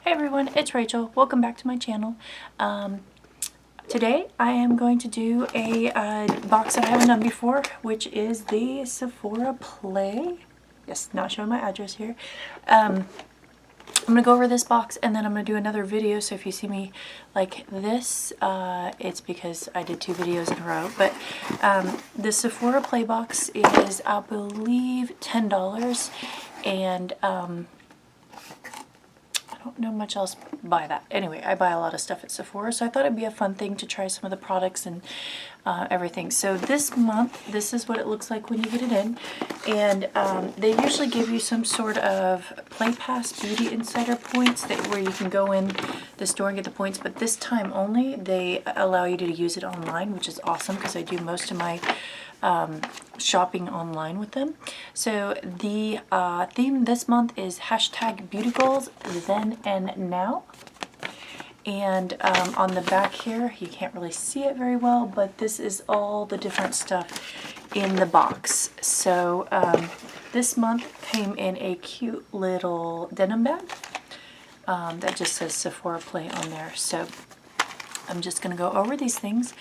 Hey everyone, it's Rachel. Welcome back to my channel. Today I am going to do a box that I haven't done before, which is the Sephora Play. Yes, not showing my address here. I'm going to go over this box and then I'm going to do another video. So if you see me like this, it's because I did 2 videos in a row. But the Sephora Play box is, I believe, $10. And I don't know much else by that. Anyway, I buy a lot of stuff at Sephora, so I thought it'd be a fun thing to try some of the products and everything. So this month, this is what it looks like when you get it in. And they usually give you some sort of Play Pass Beauty Insider points where you can go in the store and get the points. But this time only, they allow you to use it online, which is awesome because I do most of my shopping online with them. So the theme this month is hashtag beauty goals then and now. And on the back here, you can't really see it very well, but this is all the different stuff in the box. So this month came in a cute little denim bag that just says Sephora Play on there. So I'm just going to go over these things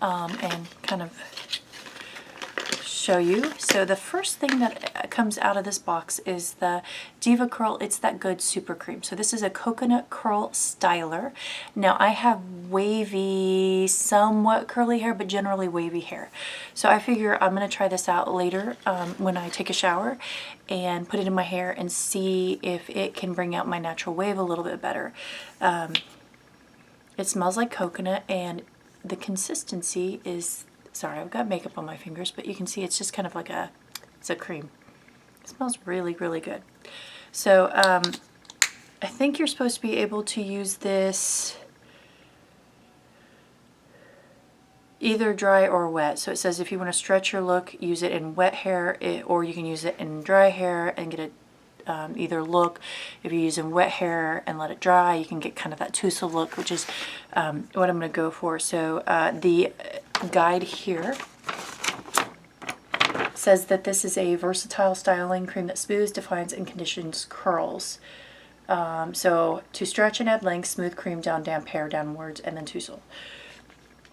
and kind of show you. So the first thing that comes out of this box is the Diva Curl It's That Good Super Cream. So this is a coconut curl styler. Now I have wavy, somewhat curly hair, but generally wavy hair. So I figure I'm going to try this out later when I take a shower and put it in my hair and see if it can bring out my natural wave a little bit better. It smells like coconut and the consistency is, sorry, I've got makeup on my fingers, but you can see it's just kind of like it's a cream. It smells really, really good. So I think you're supposed to be able to use this either dry or wet. So it says if you want to stretch your look, use it in wet hair, or you can use it in dry hair and get it either look. If you use in wet hair and let it dry, you can get kind of that Tussle look, which is what I'm going to go for. So the guide here says that this is a versatile styling cream that smooths, defines, and conditions curls. So to stretch and add length, smooth cream down, damp hair downwards, and then tussle.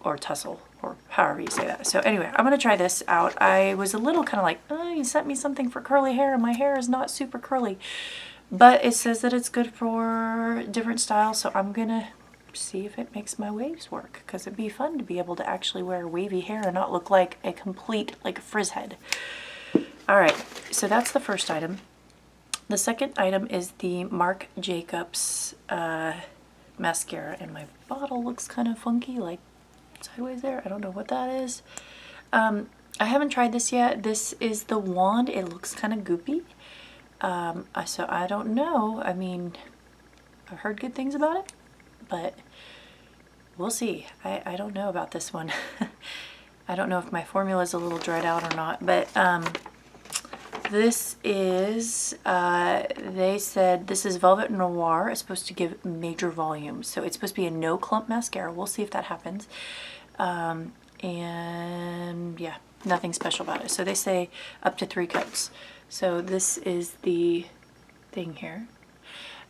Or tussle, or however you say that. So anyway, I'm going to try this out. I was a little kind of like, oh, you sent me something for curly hair, and my hair is not super curly. But it says that it's good for different styles, so I'm going to see if it makes my waves work, because it'd be fun to be able to actually wear wavy hair and not look like a complete, like a frizz head. Alright, so that's the first item. The second item is the Marc Jacobs mascara, and my bottle looks kind of funky, like sideways there. I don't know what that is. I haven't tried this yet. This is the wand. It looks kind of goopy. So I don't know. I mean, I've heard good things about it, but we'll see. I don't know about this one. I don't know if my formula is a little dried out or not, but this is, they said this is Velvet Noir. It's supposed to give major volume. So it's supposed to be a no clump mascara. We'll see if that happens. And yeah, nothing special about it. So they say up to 3 coats. So this is the thing here.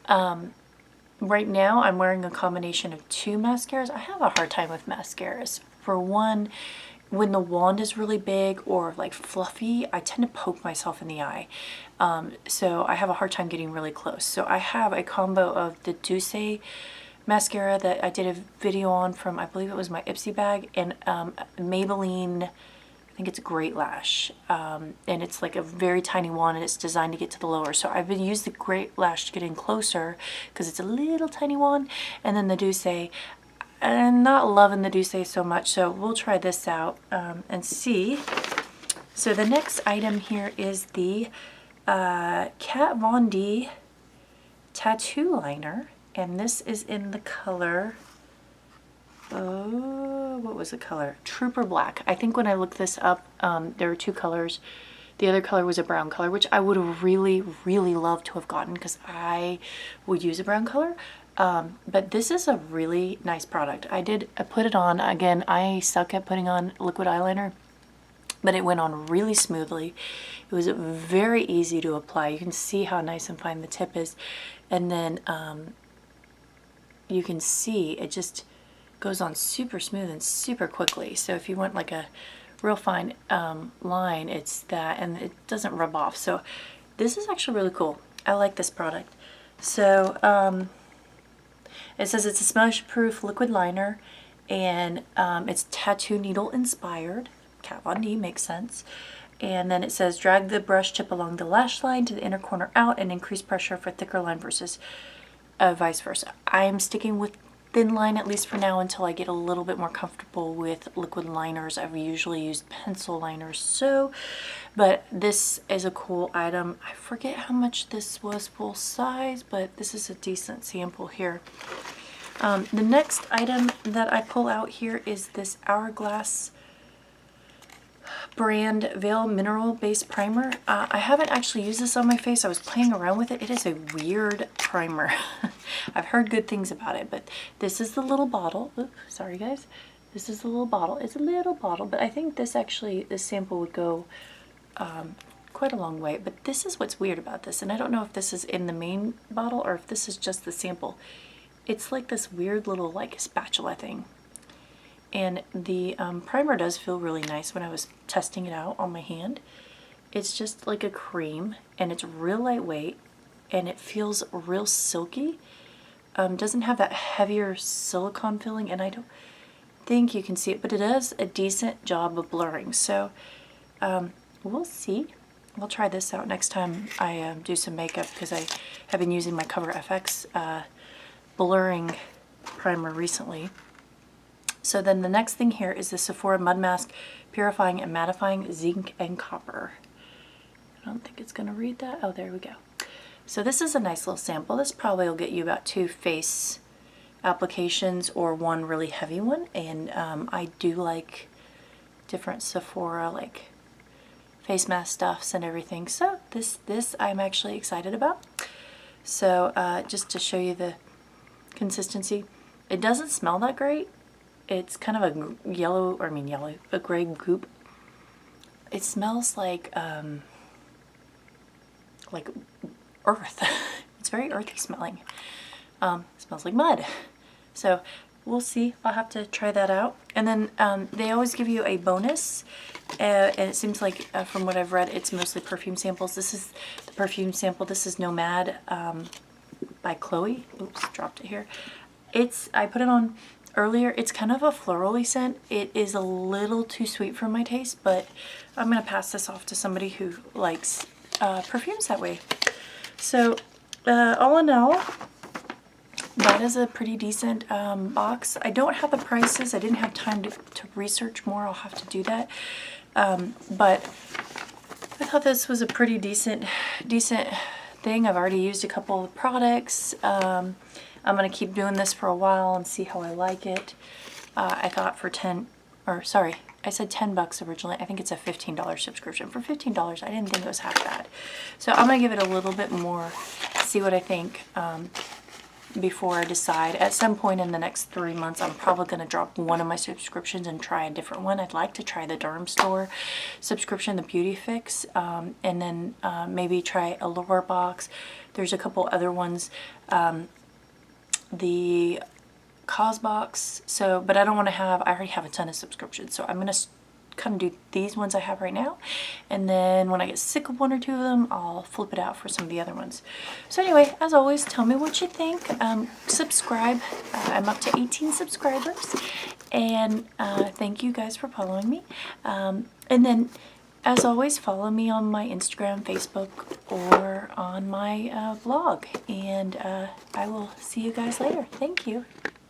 Right now I'm wearing a combination of 2 mascaras. I have a hard time with mascaras. For one, when the wand is really big or like fluffy, I tend to poke myself in the eye. So I have a hard time getting really close. So I have a combo of the Douce mascara that I did a video on from, I believe it was my Ipsy bag, and Maybelline, I think it's Great Lash. And it's like a very tiny wand and it's designed to get to the lower. So I've been using the Great Lash to get in closer because it's a little tiny wand. And then the Douce, I'm not loving the Douce so much, so we'll try this out and see. So the next item here is the Kat Von D tattoo liner, and this is in the color, oh, what was the color? Trooper Black. I think when I looked this up, there were 2 colors. The other color was a brown color, which I would have really, really loved to have gotten because I would use a brown color. But this is a really nice product. I put it on. Again, I suck at putting on liquid eyeliner, but it went on really smoothly. It was very easy to apply. You can see how nice and fine the tip is. And then you can see it just goes on super smooth and super quickly. So if you want like a real fine line, it's that, and it doesn't rub off. So this is actually really cool. I like this product. So it says it's a smudge-proof liquid liner, and it's tattoo needle inspired. Kat Von D makes sense. And then it says drag the brush tip along the lash line to the inner corner out and increase pressure for thicker line versus vice versa. I'm sticking with thin line at least for now until I get a little bit more comfortable with liquid liners. I've usually used pencil liners, but this is a cool item. I forget how much this was full size, but this is a decent sample here. The next item that I pull out here is this Hourglass brand Veil Mineral Base Primer. I haven't actually used this on my face. I was playing around with it. It is a weird primer. I've heard good things about it, but this is the little bottle. Oops, sorry guys. This is the little bottle. It's a little bottle, but I think this sample would go quite a long way. But this is what's weird about this, and I don't know if this is in the main bottle or if this is just the sample. It's like this weird little like spatula thing. And the primer does feel really nice when I was testing it out on my hand. It's just like a cream, and it's real lightweight, and it feels real silky. Doesn't have that heavier silicone feeling, and I don't think you can see it, but it does a decent job of blurring. So we'll see. We'll try this out next time I do some makeup, because I have been using my Cover FX blurring primer recently. So then the next thing here is the Sephora Mud Mask Purifying and Mattifying Zinc and Copper. I don't think it's going to read that. Oh, there we go. So this is a nice little sample. This probably will get you about 2 face applications or 1 really heavy one. And I do like different Sephora like face mask stuffs and everything. So this I'm actually excited about. So just to show you the consistency, it doesn't smell that great. It's kind of a gray goop. It smells like earth. It's very earthy smelling. It smells like mud. So we'll see. I'll have to try that out. And then they always give you a bonus, and it seems like from what I've read, it's mostly perfume samples. This is the perfume sample. This is Nomad by Chloe. Oops, dropped it here. I put it on earlier. It's kind of a florally scent. It is a little too sweet for my taste, but I'm going to pass this off to somebody who likes perfumes that way. So all in all, that is a pretty decent box. I don't have the prices. I didn't have time to research more. I'll have to do that. But I thought this was a pretty decent thing. I've already used a couple of products. I'm going to keep doing this for a while and see how I like it. I thought for I said $10 originally. I think it's a $15 subscription. For $15, I didn't think it was half bad. So I'm going to give it a little bit more, see what I think before I decide. At some point in the next 3 months, I'm probably going to drop one of my subscriptions and try a different one. I'd like to try the Derm Store subscription, the Beauty Fix, and then maybe try a lower box. There's a couple other ones. The Cosbox, but I don't want to I already have a ton of subscriptions, so I'm going to kind of do these ones I have right now, and then when I get sick of 1 or 2 of them, I'll flip it out for some of the other ones. So anyway, as always, tell me what you think. Subscribe. I'm up to 18 subscribers, and thank you guys for following me. And then, as always, follow me on my Instagram, Facebook, or on my blog, and I will see you guys later. Thank you.